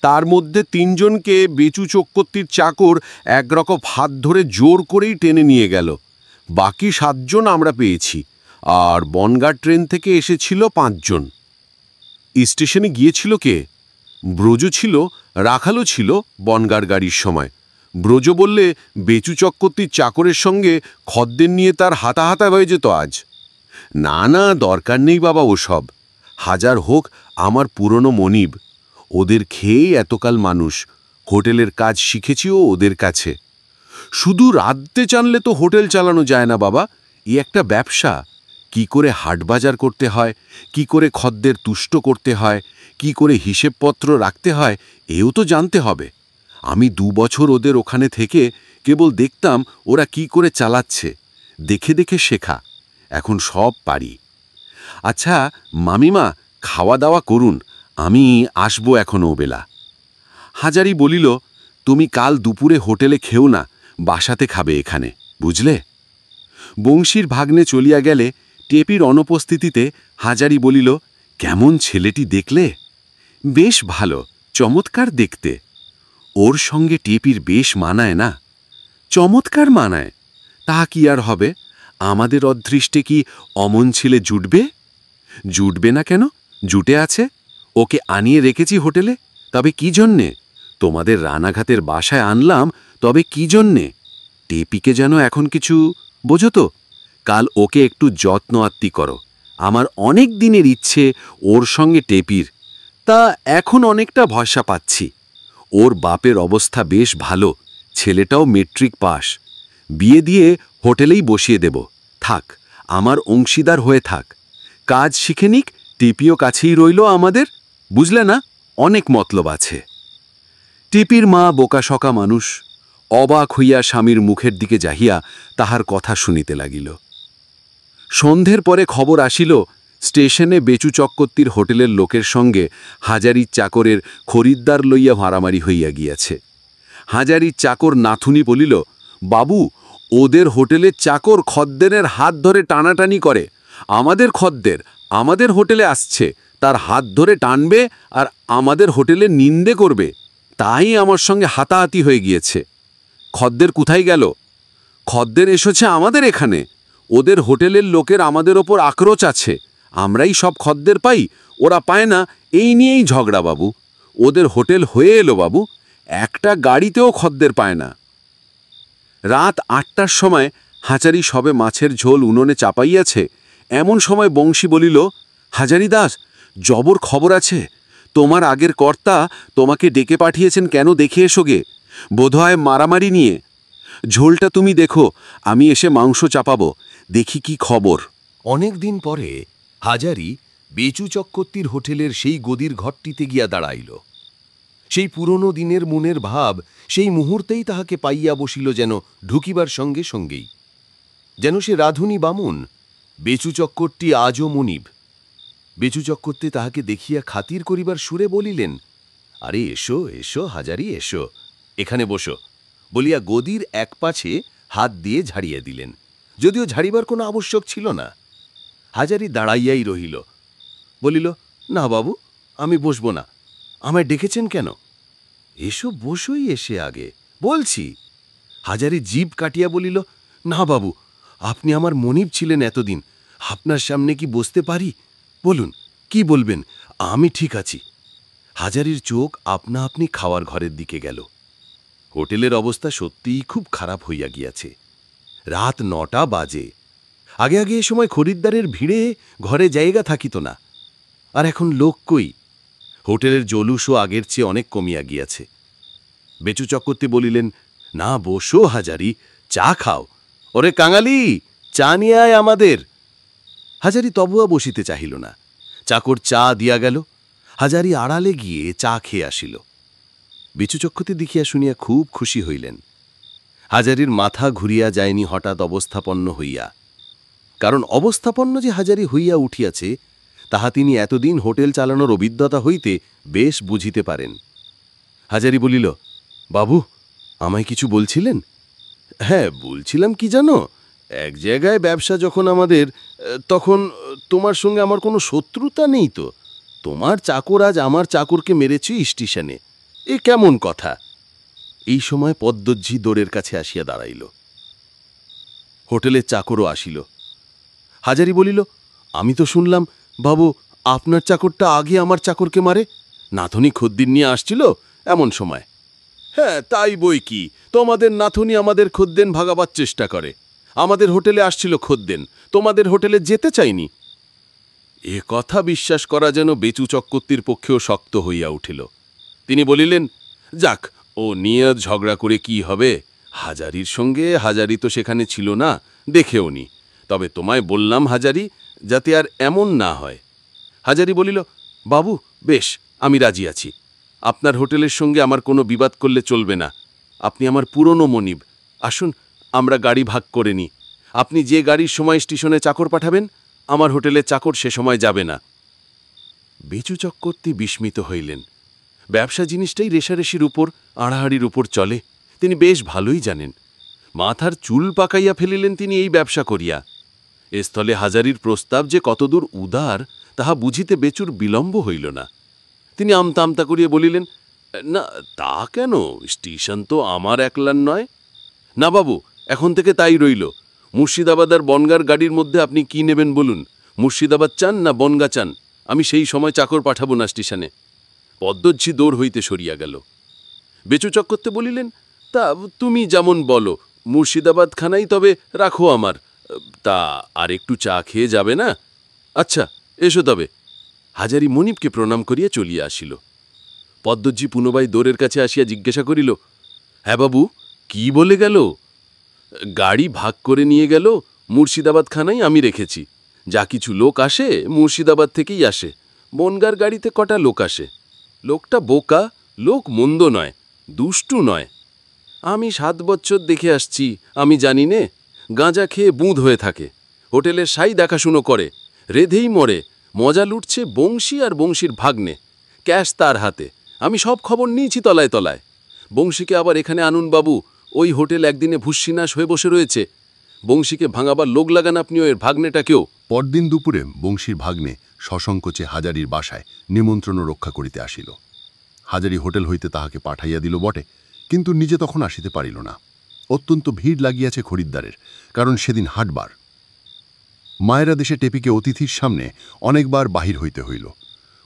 তার মধ্যে 3 জনকে বেচু চক্রবর্তীর চাকর একরকম হাত ধরে জোর করেই টেনে নিয়ে গেল। বাকি 7 জন আমরা পেয়েছি, আর বনগাঁ ট্রেন থেকে এসেছিল 5 জন। স্টেশনে গিয়েছিল কে? ব্রজ ছিল, রাখালও ছিল বনগাঁর গাড়ির সময়। ব্রজ বললে বেচু চক্রবর্তীর চাকরের সঙ্গে খদ্দের নিয়ে তার হাতাহাতা হয়ে যেত আজ। না না, দরকার নেই বাবা ওসব। হাজার হোক আমার পুরনো মনিব, ওদের খেয়েই এতকাল মানুষ। হোটেলের কাজ শিখেছিও ওদের কাছে। শুধু রাঁধতে জানলে তো হোটেল চালানো যায় না বাবা, এই একটা ব্যবসা। কি করে হাটবাজার করতে হয়, কি করে খদ্দের তুষ্ট করতে হয়, কি করে হিসেবপত্র রাখতে হয়, এও তো জানতে হবে। আমি 2 বছর ওদের ওখানে থেকে কেবল দেখতাম ওরা কি করে চালাচ্ছে, দেখে দেখে শেখা। এখন সব পারি। আচ্ছা মামিমা, খাওয়া দাওয়া করুন, আমি আসবো এখনো বেলা। হাজারি বলিল, তুমি কাল দুপুরে হোটেলে খেও না, বাসাতে খাবে এখানে, বুঝলে? বংশীর ভাগ্নে চলিয়া গেলে টেপির অনুপস্থিতিতে হাজারি বলিল, কেমন ছেলেটি দেখলে? বেশ ভালো, চমৎকার দেখতে। ওর সঙ্গে টেপির বেশ মানায় না? চমৎকার মানায়। তা কি আর হবে, আমাদের অদৃষ্টে কি অমন ছেলে জুটবে? জুটবে না কেন, জুটে আছে। ওকে আনিয়ে রেখেছি হোটেলে, তবে কি জন্যে? তোমাদের রানাঘাটের বাসায় আনলাম, তবে কি জন্যে? টেপিকে যেন এখন কিছু বোঝো তো। কাল ওকে একটু যত্ন আত্তি করো। আমার অনেক দিনের ইচ্ছে ওর সঙ্গে টেপির। তা এখন অনেকটা ভরসা পাচ্ছি। ওর বাপের অবস্থা বেশ ভালো, ছেলেটাও মেট্রিক পাস। বিয়ে দিয়ে হোটেলেই বসিয়ে দেব। থাক, আমার অংশীদার হয়ে থাক। কাজ শিখে নিক, টেপিও কাছেই রইল আমাদের, বুঝলে না? অনেক মতলব আছে। টেপির মা বোকাশকা মানুষ, অবাক হইয়া স্বামীর মুখের দিকে যাহিয়া তাহার কথা শুনিতে লাগিল। সন্ধ্যের পরে খবর আসিল, স্টেশনে বেচু চক্রবর্তীর হোটেলের লোকের সঙ্গে হাজারির চাকরের খরিদ্দার লইয়া মারামারি হইয়া গিয়াছে। হাজারির চাকর নাথুনি বলিল, বাবু, ওদের হোটেলের চাকর খদ্দেরের হাত ধরে টানাটানি করে। আমাদের খদ্দের আমাদের হোটেলে আসছে, তার হাত ধরে টানবে আর আমাদের হোটেলে নিন্দে করবে। তাই আমার সঙ্গে হাতাহাতি হয়ে গিয়েছে। খদ্দের কোথায় গেল? খদ্দের এসেছে আমাদের এখানে। ওদের হোটেলের লোকের আমাদের ওপর আক্রোশ আছে। আমরাই সব খদ্দের পাই, ওরা পায় না, এই নিয়েই ঝগড়া বাবু। ওদের হোটেল হয়ে এলো বাবু, একটা গাড়িতেও খদ্দের পায় না। রাত 8টার সময় হাজারি সবে মাছের ঝোল উনুনে চাপাইয়াছে, এমন সময় বংশী বলিল, হাজারি দাস, জবর খবর আছে। তোমার আগের কর্তা তোমাকে ডেকে পাঠিয়েছেন, কেন দেখে এসো গে, বোধহয় মারামারি নিয়ে। ঝোলটা তুমি দেখো, আমি এসে মাংস চাপাবো, দেখি কি খবর। অনেক দিন পরে হাজারি বেচু চক্রবর্তীর হোটেলের সেই গদির ঘরটিতে গিয়া দাঁড়াইল। সেই পুরনো দিনের মনের ভাব সেই মুহূর্তেই তাহাকে পাইয়া বসিল যেন ঢুকিবার সঙ্গে সঙ্গেই। যেন সে রাধুনী বামুন, বেচু চক্করটি আজও মনিব। বেচু চক্করতে তাহাকে দেখিয়া খাতির করিবার সুরে বলিলেন, আরে এসো এসো হাজারি এসো, এখানে বসো বলিয়া গদির এক পাছে হাত দিয়ে ঝাড়িয়ে দিলেন, যদিও ঝাড়িবার কোনো আবশ্যক ছিল না। হাজারি দাঁড়াইয়াই রহিল, বলিল, না বাবু, আমি বসব না। আমায় ডেকেছেন কেন? এসো বসোই এসে আগে বলছি। হাজারি জিভ কাটিয়া বলিল, না বাবু, আপনি আমার মনিব ছিলেন এতদিন, আপনার সামনে কি বসতে পারি? বলুন, কি বলবেন? আমি ঠিক আছি। হাজারির চোখ আপনা আপনি খাওয়ার ঘরের দিকে গেল। হোটেলের অবস্থা সত্যিই খুব খারাপ হইয়া গিয়াছে। রাত 9টা বাজে। আগে আগে এ সময় খরিদ্দারের ভিড়ে ঘরে জায়গা থাকিত না, আর এখন লোক কই? হোটেলের জলুসও আগের চেয়ে অনেক কমিয়া গিয়াছে। বেচু চক্রবর্তী বলিলেন, না বসো হাজারি, চা খাও। ওরে কাঙালি, চা নিয়ে আয় আমাদের। হাজারি তবুয়া বসিতে চাহিল না। চাকর চা দিয়া গেল। হাজারি আড়ালে গিয়ে চা খেয়ে আসিল। বেচু চক্রবর্তী দেখিয়া শুনিয়া খুব খুশি হইলেন। হাজারির মাথা ঘুরিয়া যায়নি হঠাৎ অবস্থাপন্ন হইয়া, কারণ অবস্থাপন্ন যে হাজারি হইয়া উঠিয়াছে তাহা তিনি এতদিন হোটেল চালানোর অভিজ্ঞতা হইতে বেশ বুঝিতে পারেন। হাজারি বলিল, বাবু, আমায় কিছু বলছিলেন? হ্যাঁ, বলছিলাম কি জানো, এক জায়গায় ব্যবসা যখন আমাদের, তখন তোমার সঙ্গে আমার কোনো শত্রুতা নেই তো। তোমার চাকর আজ আমার চাকরকে মেরেছে স্টেশনে, এ কেমন কথা? এই সময় পদ্মজ্জি দোরের কাছে আসিয়া দাঁড়াইল। হোটেলের চাকরও আসিল। হাজারি বলিল, আমি তো শুনলাম বাবু, আপনার চাকরটা আগে আমার চাকরকে মারে। নাথনি খদ্দির নিয়ে আসছিল এমন সময়। হ্যাঁ, তাই বই কি, তোমাদের নাথনি আমাদের খদ্দেন ভাগাবার চেষ্টা করে। আমাদের হোটেলে আসছিল খদ্দেন, তোমাদের হোটেলে যেতে চাইনি। এ কথা বিশ্বাস করা যেন বেচু চক্রবর্তীর পক্ষেও শক্ত হইয়া উঠিল। তিনি বলিলেন, যাক, ও নিয়ে ঝগড়া করে কি হবে? হাজারির সঙ্গে হাজারি তো সেখানে ছিল না, দেখেও নি। তবে তোমায় বললাম হাজারি, যাতে আর এমন না হয়। হাজারি বলিল, বাবু, বেশ, আমি রাজি আছি। আপনার হোটেলের সঙ্গে আমার কোনো বিবাদ করলে চলবে না। আপনি আমার পুরনো মনিব। আসুন, আমরা গাড়ি ভাগ করে নিই। আপনি যে গাড়ির সময় স্টেশনে চাকর পাঠাবেন, আমার হোটেলে চাকর সে সময় যাবে না। বেচু চক্রবর্তী বিস্মিত হইলেন। ব্যবসা জিনিসটাই রেশারেশির উপর, আড়াহাড়ির উপর চলে, তিনি বেশ ভালোই জানেন। মাথার চুল পাকাইয়া ফেলিলেন তিনি এই ব্যবসা করিয়া। এ স্থলে হাজারির প্রস্তাব যে কতদূর উদার তাহা বুঝিতে বেচুর বিলম্ব হইল না। তিনি আমতা আমতা করিয়া বলিলেন, না তা কেন, স্টেশন তো আমার একলার নয়। না বাবু, এখন থেকে তাই রইল। মুর্শিদাবাদ আর বনগার গাড়ির মধ্যে আপনি কি নেবেন বলুন? মুর্শিদাবাদ চান না বনগা চান? আমি সেই সময় চাকর পাঠাবো না স্টেশনে। পদ্মজ্জি দৌড় হইতে সরিয়া গেল। বেচু চক্রবর্তী বলিলেন, তা তুমি যেমন বলো, মুর্শিদাবাদ খানাই তবে রাখো আমার। তা আর একটু চা খেয়ে যাবে না? আচ্ছা, এসো তবে। হাজারি মনিবকে প্রণাম করিয়া চলিয়া আসিল। পদ্মজ্জি পুনবাই দোরের কাছে আসিয়া জিজ্ঞাসা করিল, হ্যাঁ বাবু, কি বলে গেল? গাড়ি ভাগ করে নিয়ে গেল, মুর্শিদাবাদ খানাই আমি রেখেছি। যা কিছু লোক আসে মুর্শিদাবাদ থেকেই আসে। বনগার গাড়িতে কটা লোক আসে। লোকটা বোকা, লোক মন্দ নয়, দুষ্টু নয়। আমি 7 বছর দেখে আসছি, আমি জানি নে। গাঁজা খেয়ে বুঁদ হয়ে থাকে, হোটেলের সাই দেখাশুনো করে, রেধেই মরে, মজা লুটছে বংশী আর বংশীর ভাগ্নে। ক্যাশ তার হাতে, আমি সব খবর নিয়েছি তলায় তলায়। বংশীকে আবার এখানে আনুন বাবু, ওই হোটেল একদিনে ভুস্সিনাশ হয়ে বসে রয়েছে। বংশীকে ভাঙাবার লোক লাগান আপনি, ওর ভাগ্নেটাকেও। পরদিন দুপুরে বংশীর ভাগ্নে সসংকোচে হাজারির বাসায় নিমন্ত্রণ রক্ষা করিতে আসিল। হাজারি হোটেল হইতে তাহাকে পাঠাইয়া দিল বটে, কিন্তু নিজে তখন আসিতে পারিল না। অত্যন্ত ভিড় লাগিয়াছে খরিদ্দারের, কারণ সেদিন হাটবার। মায়েরা দেশে টেপিকে অতিথির সামনে অনেকবার বাহির হইতে হইল,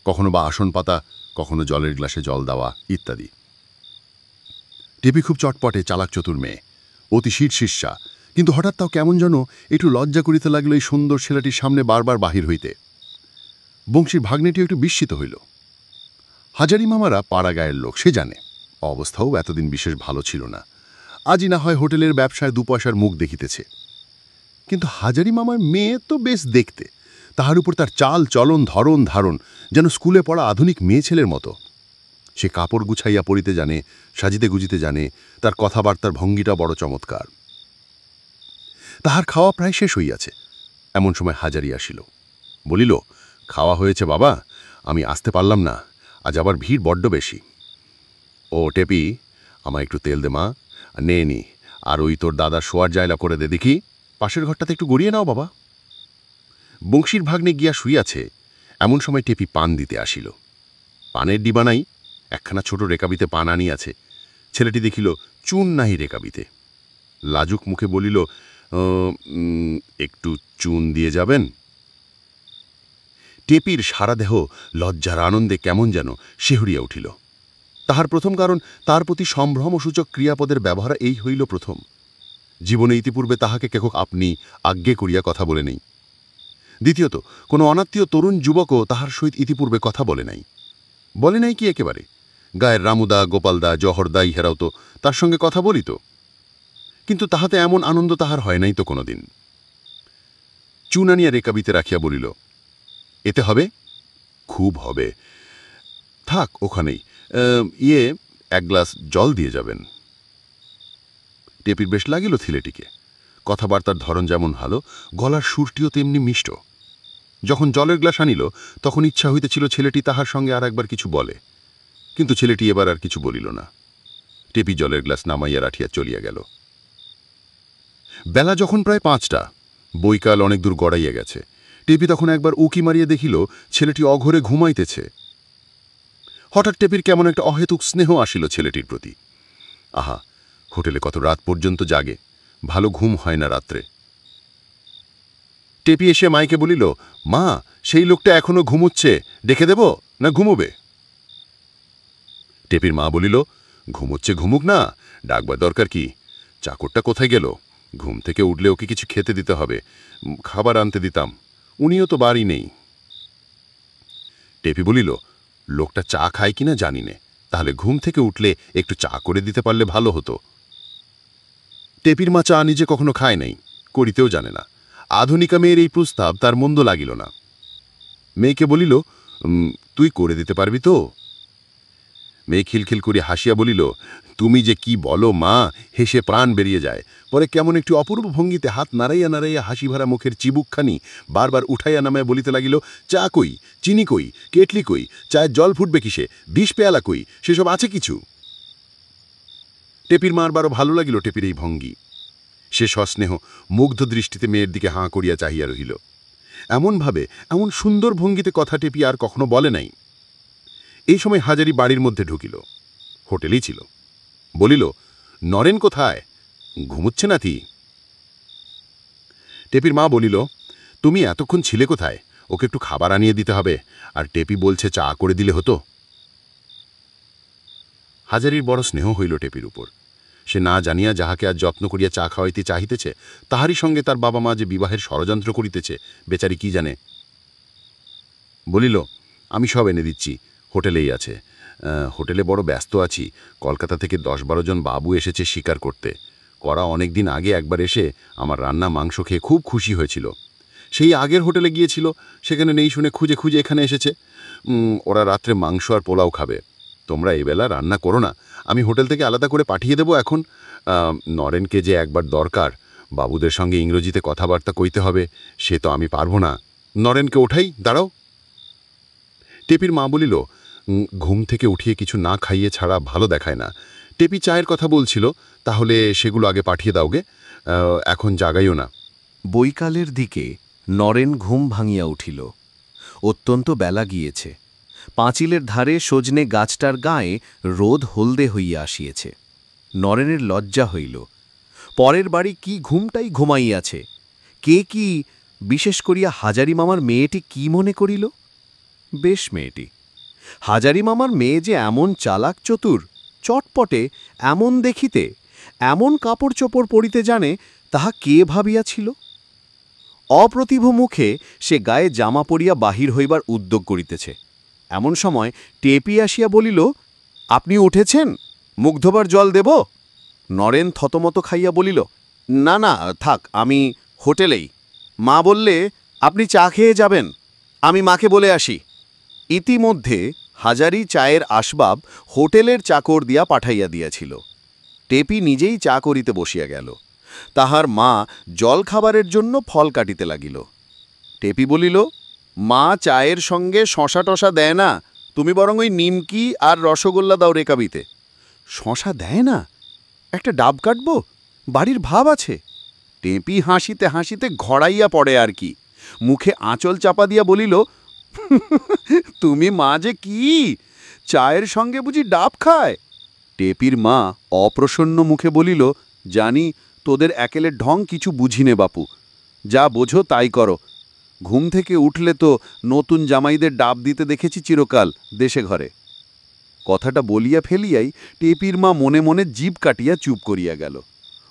কখনো বা আসন পাতা, কখনো জলের গ্লাসে জল দেওয়া ইত্যাদি। টেপি খুব চটপটে, চালাক চতুর মেয়ে, অতি শীর্ষা, কিন্তু হঠাৎ তাও কেমন যেন একটু লজ্জা করিতে লাগল এই সুন্দর ছেলেটির সামনে বারবার বাহির হইতে। বংশীর ভাগ্নেটি একটু বিস্মিত হইল। হাজারি মামারা পাড়া গায়ের লোক, সে জানে। অবস্থাও এতদিন বিশেষ ভালো ছিল না। আজই না হয় হোটেলের ব্যবসায় 2 পয়সার মুখ দেখিতেছে, কিন্তু হাজারি মামার মেয়ে তো বেশ দেখতে, তাহার উপর তার চাল চলন ধরন ধারণ যেন স্কুলে পড়া আধুনিক মেয়ে ছেলের মতো। সে কাপড় গুছাইয়া পরিতে জানে, সাজিতে গুজিতে জানে, তার কথাবার্তার ভঙ্গিটা বড় চমৎকার। তাহার খাওয়া প্রায় শেষ হইয়াছে, এমন সময় হাজারি আসিল। বলিল, খাওয়া হয়েছে বাবা, আমি আসতে পারলাম না, আজ আবার ভিড় বড্ড বেশি। ও টেপি, আমায় একটু তেল দে মা, নে নি, আর ওই তোর দাদা শোয়ার জায়লা করে দে দেখি, পাশের ঘরটাতে একটু গড়িয়ে নাও বাবা। বংশীর ভাগ্নে গিয়া শুইয়াছে, এমন সময় টেপি পান দিতে আসিল। পানের ডিবা নাই, একখানা ছোট রেকাবিতে পান আনিয়াছে। ছেলেটি দেখিল চুন নাহি রেকাবিতে। লাজুক মুখে বলিল, একটু চুন দিয়ে যাবেন। টেপির সারা দেহ লজ্জার আনন্দে কেমন যেন শেহরিয়া উঠিল। তাহার প্রথম কারণ, তার প্রতি সম্ভ্রমসূচক ক্রিয়াপদের ব্যবহার এই হইল প্রথম। জীবনে ইতিপূর্বে তাহাকে কেহ আপনি আজ্ঞে করিয়া কথা বলে নেই। দ্বিতীয়ত, কোনো অনাত্মীয় তরুণ যুবকও তাহার সহিত ইতিপূর্বে কথা বলে নাই কি একেবারে। গায়ের রামুদা, গোপালদা, জহরদা ইহারাও তো তার সঙ্গে কথা বলিত, কিন্তু তাহাতে এমন আনন্দ তাহার হয় নাই তো কোনোদিন। চুন আনিয়া রেকাবিতে রাখিয়া বলিল, এতে হবে? খুব হবে, থাক ওখানেই। এক গ্লাস জল দিয়ে যাবেন। টেপির বেশ লাগিল ছেলেটিকে। কথাবার্তার ধরন যেমন ভালো, গলার সুরটিও তেমনি মিষ্ট। যখন জলের গ্লাস আনিল, তখন ইচ্ছা হইতেছিল ছেলেটি তাহার সঙ্গে আর একবার কিছু বলে, কিন্তু ছেলেটি এবার আর কিছু বলিল না। টেপি জলের গ্লাস নামাইয়া রাখিয়া চলিয়া গেল। বেলা যখন প্রায় 5টা, বৈকাল অনেক দূর গড়াইয়া গেছে। টেপি তখন একবার উকি মারিয়া দেখিল ছেলেটি অঘরে ঘুমাইতেছে। হঠাৎ টেপির কেমন একটা অহেতুক স্নেহ আসিল ছেলেটির প্রতি। আহা, হোটেলে কত রাত পর্যন্ত জাগে, ভালো ঘুম হয় না রাত্রে। টেপি এসে মাইকে বলিল, মা, সেই লোকটা এখনো ঘুমুচ্ছে, ডেকে দেব না ঘুমোবে? টেপির মা বলিল, ঘুমোচ্ছে ঘুমুক না, ডাকবার দরকার কি? চাকরটা কোথায় গেল? ঘুম থেকে উঠলে ওকে কিছু খেতে দিতে হবে, খাবার আনতে দিতাম, উনিও তো বাড়ি নেই। টেপি বলিল, লোকটা চা খায় কিনা জানি নে, তাহলে ঘুম থেকে উঠলে একটু চা করে দিতে পারলে ভালো হতো। টেপির মা চা নিজে কখনো খায় নাই, করিতেও জানে না। আধুনিকা মেয়ের এই প্রস্তাব তার মন্দ লাগিল না। মেয়েকে বলিল, তুই করে দিতে পারবি তো? মেয়ে খিলখিল করে হাসিয়া বলিল, তুমি যে কি বলো মা, হেসে প্রাণ বেরিয়ে যায়। পরে কেমন একটি অপূর্ব ভঙ্গিতে হাত নাড়াইয়া নাড়াইয়া হাসি ভরা মুখের চিবুকখানি বারবার উঠাইয়া নামায় বলিতে লাগিল, চা কই, চিনি কই, কেটলি কই, চায়ের জল ফুটবে কিসে, 20 পেয়ালা কই, সেসব আছে কিছু? টেপির মার বারো ভালো লাগিল টেপির এই ভঙ্গি। সে সস্নেহ মুগ্ধ দৃষ্টিতে মেয়ের দিকে হাঁ করিয়া চাহিয়া রহিল। এমনভাবে, এমন সুন্দর ভঙ্গিতে কথা টেপি আর কখনো বলে নাই। এই সময় হাজারি বাড়ির মধ্যে ঢুকিল। হোটেলেই ছিল। বলিল, নরেন কোথায়? ঘুমুচ্ছে নাকি? টেপির মা বলিল, তুমি এতক্ষণ ছিলে কোথায়? ওকে একটু খাবার আনিয়ে দিতে হবে, আর টেপি বলছে চা করে দিলে হতো। হাজারির বড় স্নেহ হইল টেপির উপর। সে না জানিয়া যাহাকে আজ যত্ন করিয়া চা খাওয়াইতে চাহিতেছে, তাহারই সঙ্গে তার বাবা মা যে বিবাহের ষড়যন্ত্র করিতেছে, বেচারি কি জানে। বলিল, আমি সব এনে দিচ্ছি, হোটেলেই আছে। হোটেলে বড় ব্যস্ত আছি, কলকাতা থেকে 10-12 জন বাবু এসেছে শিকার করতে। করা অনেক দিন আগে একবার এসে আমার রান্না মাংস খেয়ে খুব খুশি হয়েছিল। সেই আগের হোটেলে গিয়েছিল, সেখানে নেই শুনে খুঁজে খুঁজে এখানে এসেছে। ওরা রাত্রে মাংস আর পোলাও খাবে। তোমরা এবেলা রান্না করো না, আমি হোটেল থেকে আলাদা করে পাঠিয়ে দেব। এখন নরেনকে যে একবার দরকার, বাবুদের সঙ্গে ইংরেজিতে কথাবার্তা কইতে হবে, সে তো আমি পারবো না। নরেনকে ওঠাই, দাঁড়াও। টেপির মা বলিল, ঘুম থেকে উঠিয়ে কিছু না খাইয়ে ছাড়া ভালো দেখায় না। টেপি চায়ের কথা বলছিল, তাহলে সেগুলো আগে পাঠিয়ে দাওগে, এখন জাগাইও না। বৈকালের দিকে নরেন ঘুম ভাঙিয়া উঠিল। অত্যন্ত বেলা গিয়েছে। পাঁচিলের ধারে সজনে গাছটার গায়ে রোদ হলদে হইয়া আসিয়েছে। নরেনের লজ্জা হইল। পরের বাড়ি কি ঘুমটাই ঘুমাইয়াছে। কে কি, বিশেষ করিয়া হাজারি মামার মেয়েটি কি মনে করিল? বেশ মেয়েটি। হাজারি মামার মেয়ে যে এমন চালাক চতুর, চটপটে, এমন দেখিতে, এমন কাপড় চোপড় পরিতে জানে, তাহা কে ভাবিয়াছিল? অপ্রতিভ মুখে সে গায়ে জামা পরিয়া বাহির হইবার উদ্যোগ করিতেছে। এমন সময় টেপি আসিয়া বলিল, আপনি উঠেছেন, মুখ ধোবার জল দেব? নরেন থতমত খাইয়া বলিল, না না, থাক, আমি হোটেলেই। মা বললে আপনি চা খেয়ে যাবেন, আমি মাকে বলে আসি। ইতিমধ্যে হাজারি চায়ের আসবাব হোটেলের চাকর দিয়া পাঠাইয়া দিয়াছিল। টেপি নিজেই চা করিতে বসিয়া গেল। তাহার মা জল খাবারের জন্য ফল কাটিতে লাগিল। টেপি বলিল, মা চায়ের সঙ্গে শশা টশা দেয় না, তুমি বরং ওই নিমকি আর রসগোল্লা দাও রেকাবিতে। শশা দেয় না? একটা ডাব কাটব, বাড়ির ভাব আছে। টেপি হাসিতে হাসিতে ঘড়াইয়া পড়ে আর কি, মুখে আঁচল চাপা দিয়া বলিল, তুমি মা যে কি, চায়ের সঙ্গে বুঝি ডাব খায়? টেপির মা অপ্রসন্ন মুখে বলিল, জানি তোদের একেলের ঢং কিছু বুঝিনে বাপু, যা বোঝো তাই করো। ঘুম থেকে উঠলে তো নতুন জামাইদের ডাব দিতে দেখেছি চিরকাল দেশে ঘরে। কথাটা বলিয়া ফেলিয়াই টেপির মা মনে মনে জিভ কাটিয়া চুপ করিয়া গেল।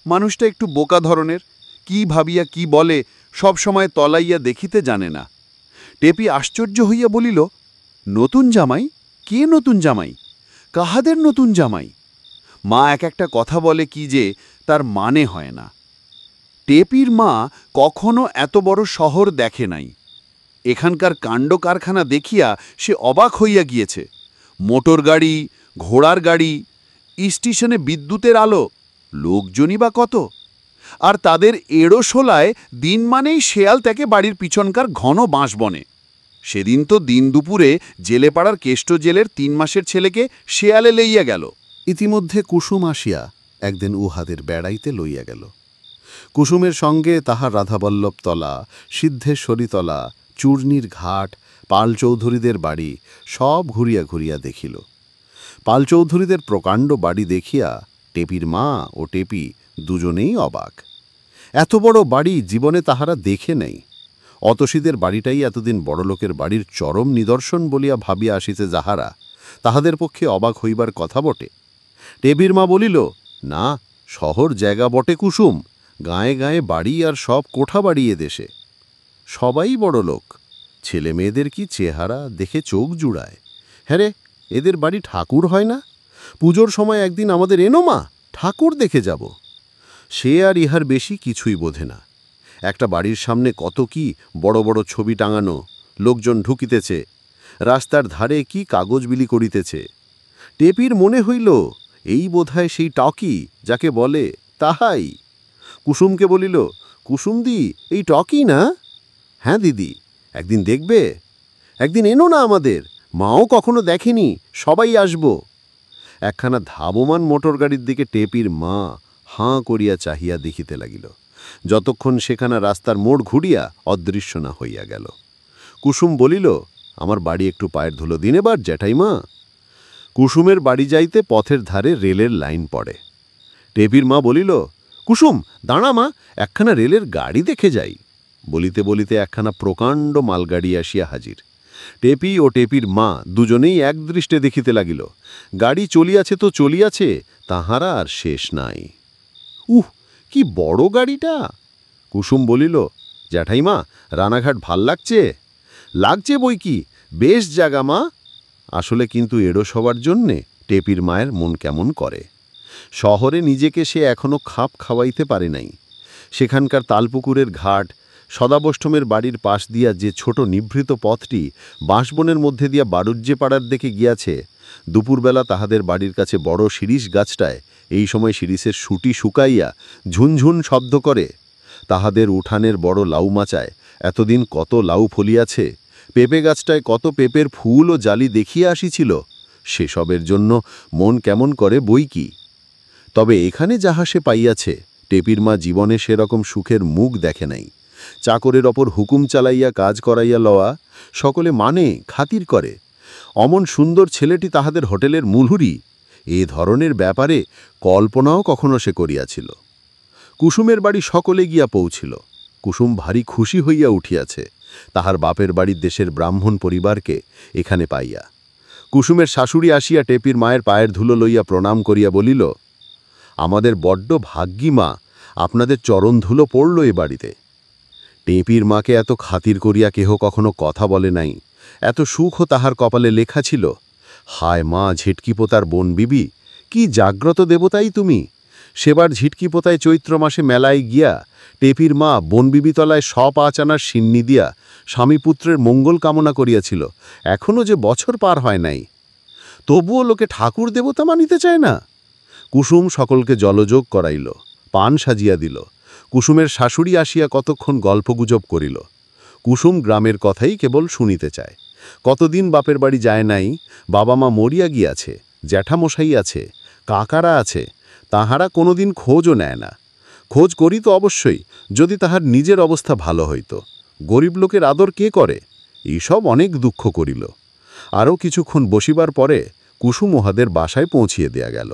মানুষটা একটু বোকা ধরনের, কি ভাবিয়া কি বলে সব সময় তলাইয়া দেখিতে জানে না। টেপি আশ্চর্য হইয়া বলিল, নতুন জামাই? কে নতুন জামাই? কাহাদের নতুন জামাই? মা এক একটা কথা বলে কি যে তার মানে হয় না। টেপির মা কখনো এত বড় শহর দেখে নাই। এখানকার কাণ্ড কারখানা দেখিয়া সে অবাক হইয়া গিয়েছে। মোটর গাড়ি, ঘোড়ার গাড়ি, স্টেশনে বিদ্যুতের আলো, লোকজনই বা কত! আর তাদের এড়োশোলায় দিন মানেই শেয়াল তাকে বাড়ির পিছনকার ঘন বাঁশবনে। সেদিন তো দিন দুপুরে জেলেপাড়ার কেষ্ট জেলের 3 মাসের ছেলেকে শেয়ালে লইয়া গেল। ইতিমধ্যে কুসুম আসিয়া একদিন উহাদের বেড়াইতে লইয়া গেল। কুসুমের সঙ্গে তাহার রাধাবল্লভ তলা, সিদ্ধেশ্বরী তলা, চূর্ণীর ঘাট, পাল চৌধুরীদের বাড়ি সব ঘুরিয়া ঘুরিয়া দেখিল। পাল চৌধুরীদের প্রকাণ্ড বাড়ি দেখিয়া টেপির মা ও টেপি দুজনেই অবাক। এত বড় বাড়ি জীবনে তাহারা দেখে নাই। অতসীদের বাড়িটাই এতদিন বড়লোকের বাড়ির চরম নিদর্শন বলিয়া ভাবিয়া আসিছে যাহারা, তাহাদের পক্ষে অবাক হইবার কথা বটে। টেপির মা বলিল, না, শহর জায়গা বটে কুসুম, গায়ে গায়ে বাড়ি আর সব কোঠা বাড়ি এ দেশে। সবাই বড় লোক, ছেলে মেয়েদের কি চেহারা দেখে চোখ জুড়ায়। হ্যাঁ রে, এদের বাড়ি ঠাকুর হয় না? পুজোর সময় একদিন আমাদের এনো মা, ঠাকুর দেখে যাব। সে আর ইহার বেশি কিছুই বোঝে না। একটা বাড়ির সামনে কত কি বড় বড় ছবি টাঙানো, লোকজন ঢুকিতেছে, রাস্তার ধারে কি কাগজ বিলি করিতেছে। টেপির মনে হইল এই বোধহয় সেই টকি যাকে বলে, তাহাই। কুসুমকে বলিল, কুসুমদি, এই টকি না? হ্যাঁ দিদি, একদিন দেখবে? একদিন এনো না আমাদের, মাও কখনো দেখেনি, সবাই আসব। একখানা ধাবমান মোটর গাড়ির দিকে টেপির মা হাঁ করিয়া চাহিয়া দেখিতে লাগিল, যতক্ষণ সেখানা রাস্তার মোড় ঘুরিয়া অদৃশ্য না হইয়া গেল। কুসুম বলিল, আমার বাড়ি একটু পায়ের ধুলো দিন এবার জ্যাঠাইমা। কুসুমের বাড়ি যাইতে পথের ধারে রেলের লাইন পড়ে। টেপির মা বলিল, কুসুম দাঁড়া মা, একখানা রেলের গাড়ি দেখে যাই। বলিতে বলিতে একখানা প্রকাণ্ড মালগাড়ি আসিয়া হাজির। টেপি ও টেপির মা দুজনেই একদৃষ্টে দেখিতে লাগিল। গাড়ি চলিয়াছে তো চলিয়াছে, তাহারা আর শেষ নাই। উহ, কি বড় গাড়িটা! কুসুম বলিল, জ্যাঠাইমা, রানাঘাট ভাল লাগছে? লাগছে বই কি, বেশ জাগা মা। আসলে কিন্তু এড়ো সবার জন্যে টেপির মায়ের মন কেমন করে। শহরে নিজেকে সে এখনো খাপ খাওয়াইতে পারে নাই। সেখানকার তালপুকুরের ঘাট, সদাবষ্টমের বাড়ির পাশ দিয়া যে ছোট নিভৃত পথটি বাঁশবনের মধ্যে দিয়া বাড়ুজ্যে পাড়ার দিকে গিয়াছে, দুপুরবেলা তাহাদের বাড়ির কাছে বড় শিরিষ গাছটায় এই সময় শিরিষের শুটি শুকাইয়া ঝুনঝুন শব্দ করে। তাহাদের উঠানের বড় লাউ মাচায় এতদিন কত লাউ ফলিয়াছে, পেঁপে গাছটায় কত পেঁপের ফুল ও জালি দেখিয়া আসিছিল, সেসবের জন্য মন কেমন করে বই কি। তবে এখানে যাহা সে পাইয়াছে, টেপির মা জীবনে সেরকম সুখের মুখ দেখে নাই। চাকরের ওপর হুকুম চালাইয়া কাজ করাইয়া লওয়া, সকলে মানে খাতির করে। অমন সুন্দর ছেলেটি তাহাদের হোটেলের মুলহুরি, এ ধরনের ব্যাপারে কল্পনাও কখনো সে করিয়াছিল। কুসুমের বাড়ি সকলে গিয়া পৌঁছিল। কুসুম ভারী খুশি হইয়া উঠিয়াছে তাহার বাপের বাড়ির দেশের ব্রাহ্মণ পরিবারকে এখানে পাইয়া। কুসুমের শাশুড়ি আসিয়া টেপির মায়ের পায়ের ধুলো লইয়া প্রণাম করিয়া বলিল, আমাদের বড্ড ভাগ্যী মা, আপনাদের চরণ ধুলো পড়ল এ বাড়িতে। টেপির মাকে এত খাতির করিয়া কেহ কখনো কথা বলে নাই, এত সুখও তাহার কপালে লেখা ছিল। হায় মা, ঝিটকিপোতার বোন বিবি, কি জাগ্রত দেবতাই তুমি! সেবার ঝিটকিপোতায় চৈত্র মাসে মেলায় গিয়া টেপির মা বনবিবিতলায় 100 আনার সিন্নি দিয়া স্বামীপুত্রের মঙ্গল কামনা করিয়াছিল। এখনও যে বছর পার হয় নাই। তবুও লোকে ঠাকুর দেবতা মানিতে চায় না। কুসুম সকলকে জলযোগ করাইল, পান সাজিয়া দিল। কুসুমের শাশুড়ি আসিয়া কতক্ষণ গল্পগুজব করিল। কুসুম গ্রামের কথাই কেবল শুনিতে চায়। কতদিন বাপের বাড়ি যায় নাই, বাবা মা মরিয়া গিয়াছে, জ্যাঠামশাই আছে, কাকারা আছে, তাহারা কোনোদিন খোঁজও নেয় না। খোঁজ করি তো অবশ্যই, যদি তাহার নিজের অবস্থা ভালো হইত। গরিব লোকের আদর কে করে? এইসব অনেক দুঃখ করিল। আরও কিছুক্ষণ বসিবার পরে কুসুম উহাদের বাসায় পৌঁছিয়ে দেয়া গেল।